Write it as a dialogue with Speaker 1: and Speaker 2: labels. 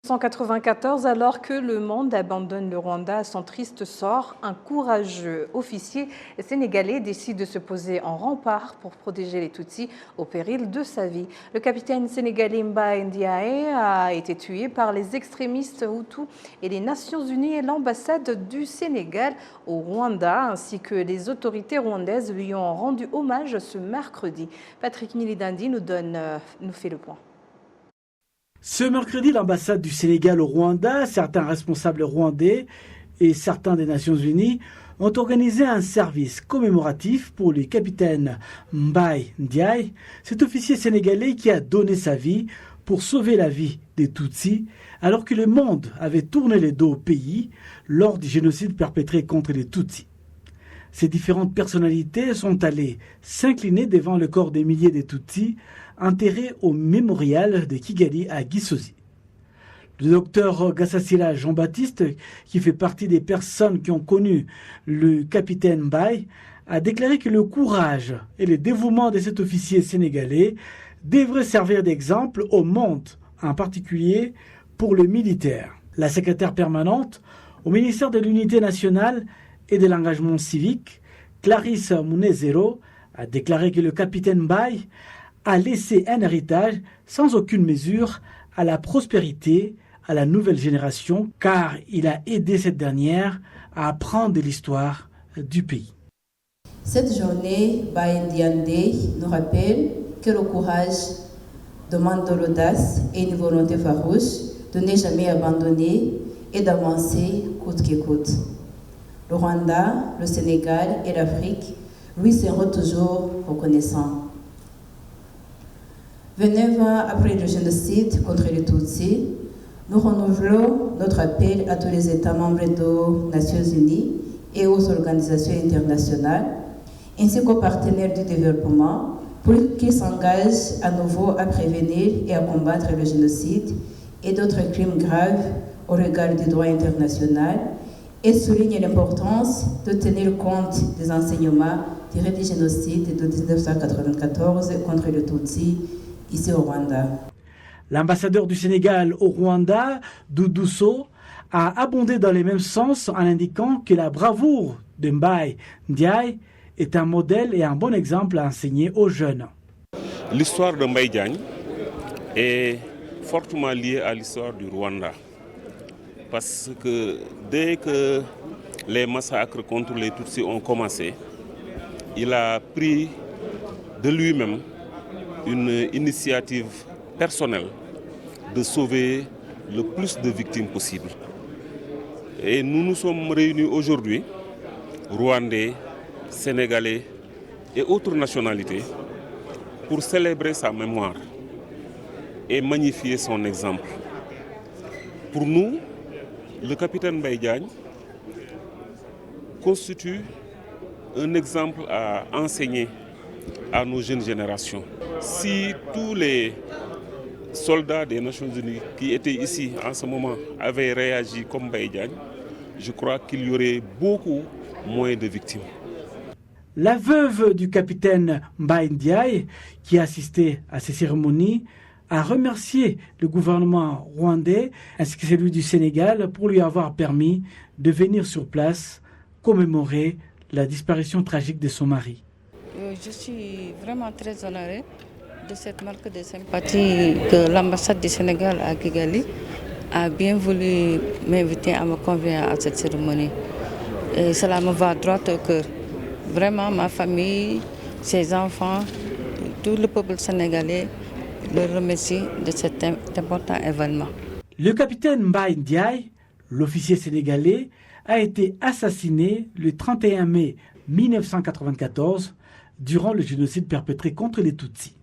Speaker 1: 1994, alors que le monde abandonne le Rwanda à son triste sort, un courageux officier sénégalais décide de se poser en rempart pour protéger les Tutsis au péril de sa vie. Le capitaine sénégalais Mbaye Ndiaye a été tué par les extrémistes Hutus et les Nations Unies et l'ambassade du Sénégal au Rwanda, ainsi que les autorités rwandaises lui ont rendu hommage ce mercredi. Patrick Milidandi nous fait le point.
Speaker 2: Ce mercredi, l'ambassade du Sénégal au Rwanda, certains responsables rwandais et certains des Nations Unies ont organisé un service commémoratif pour le capitaine Mbaye Ndiaye, cet officier sénégalais qui a donné sa vie pour sauver la vie des Tutsis, alors que le monde avait tourné le dos au pays lors du génocide perpétré contre les Tutsis. Ces différentes personnalités sont allées s'incliner devant le corps des milliers de Tutsis enterrés au mémorial de Kigali à Gisozi. Le docteur Gassasila Jean-Baptiste, qui fait partie des personnes qui ont connu le capitaine Mbaye, a déclaré que le courage et le dévouement de cet officier sénégalais devraient servir d'exemple au monde, en particulier pour le militaire. La secrétaire permanente au ministère de l'Unité nationale et de l'engagement civique, Clarisse Munezero, a déclaré que le capitaine Mbaye a laissé un héritage sans aucune mesure à la prospérité, à la nouvelle génération, car il a aidé cette dernière à apprendre de l'histoire du pays.
Speaker 3: Cette journée, Mbaye Ndiaye nous rappelle que le courage demande de l'audace et une volonté farouche de ne jamais abandonner et d'avancer coûte que coûte. Le Rwanda, le Sénégal et l'Afrique lui seront toujours reconnaissants. 29 ans après le génocide contre les Tutsis, nous renouvelons notre appel à tous les États membres des Nations Unies et aux organisations internationales, ainsi qu'aux partenaires du développement, pour qu'ils s'engagent à nouveau à prévenir et à combattre le génocide et d'autres crimes graves au regard du droit international, et souligne l'importance de tenir compte des enseignements tirés du génocide de 1994 contre les Tutsis ici au Rwanda.
Speaker 2: L'ambassadeur du Sénégal au Rwanda, Doudou Sow, a abondé dans les mêmes sens en indiquant que la bravoure de Mbaye Ndiaye est un modèle et un bon exemple à enseigner aux jeunes.
Speaker 4: L'histoire de Mbaye Ndiaye est fortement liée à l'histoire du Rwanda. Parce que dès que les massacres contre les Tutsis ont commencé, il a pris de lui-même une initiative personnelle de sauver le plus de victimes possible. Et nous nous sommes réunis aujourd'hui, Rwandais, Sénégalais et autres nationalités, pour célébrer sa mémoire et magnifier son exemple. Pour nous, le capitaine Mbaye Ndiaye constitue un exemple à enseigner à nos jeunes générations. Si tous les soldats des Nations Unies qui étaient ici en ce moment avaient réagi comme Mbaye Ndiaye, je crois qu'il y aurait beaucoup moins de victimes.
Speaker 2: La veuve du capitaine Mbaye Ndiaye, qui a assisté à ces cérémonies, a remercié le gouvernement rwandais ainsi que celui du Sénégal pour lui avoir permis de venir sur place commémorer la disparition tragique de son mari.
Speaker 5: Je suis vraiment très honorée de cette marque de sympathie que l'ambassade du Sénégal à Kigali a bien voulu m'inviter à me convier à cette cérémonie. Et cela me va droit au cœur. Vraiment, ma famille, ses enfants, tout le peuple sénégalais le remercie de cet important événement.
Speaker 2: Le capitaine Mbaye Ndiaye, l'officier sénégalais, a été assassiné le 31 mai 1994 durant le génocide perpétré contre les Tutsis.